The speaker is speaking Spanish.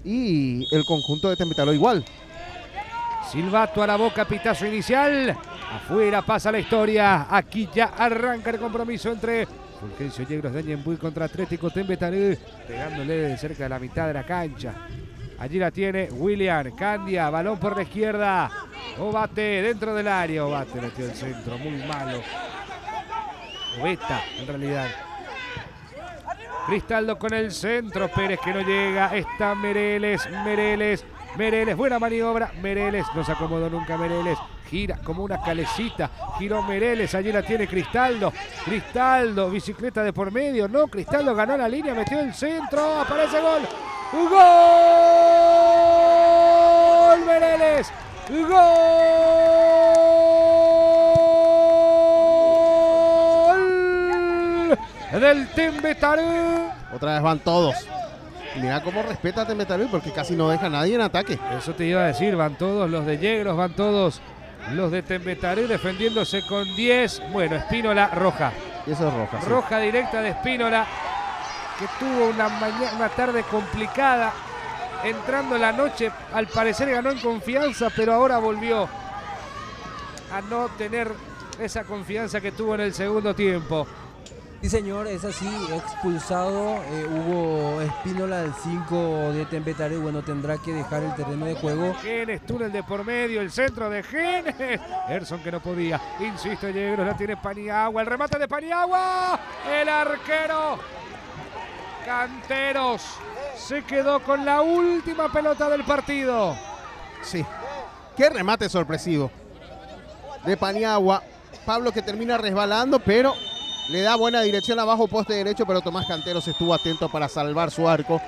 y el conjunto de Tembetaró igual. Silbato a la boca, pitazo inicial. Afuera pasa la historia. Aquí ya arranca el compromiso entre Fulgencio Yegros de Ñembuy contra Atlético Tembetarú, pegándole de cerca de la mitad de la cancha. Allí la tiene William Candia, balón por la izquierda. Obate dentro del área. Obate metió el centro, muy malo. Obeta, en realidad. Cristaldo con el centro, Pérez que no llega. Está Mereles, buena maniobra. Mereles, no se acomodó nunca Mereles. Gira como una calecita. Giró Mereles, allí la tiene Cristaldo. Cristaldo, bicicleta de por medio. No, Cristaldo ganó la línea, metió el centro. Aparece gol. ¡Gol! Mereles. ¡Gol! Del Tembetarú. Otra vez van todos. Y mira cómo respeta a Tembetarú porque casi no deja a nadie en ataque. Eso te iba a decir, van todos los de Yegros, van todos los de Tembetarú defendiéndose con 10. Bueno, Espínola, roja. Y eso es roja. Sí. Roja directa de Espínola, que tuvo una tarde complicada. Entrando la noche, al parecer ganó en confianza, pero ahora volvió a no tener esa confianza que tuvo en el segundo tiempo. Sí, señor, es así, expulsado Hugo Espínola, del 5 de Tembetarú. Bueno, tendrá que dejar el terreno de juego. Genes, túnel de por medio, el centro de Genes. Erson que no podía, insisto, Yegros, la tiene Paniagua, el remate de Paniagua. El arquero Canteros se quedó con la última pelota del partido. Sí, qué remate sorpresivo de Paniagua. Pablo que termina resbalando, pero le da buena dirección abajo, poste derecho, pero Tomás Canteros estuvo atento para salvar su arco.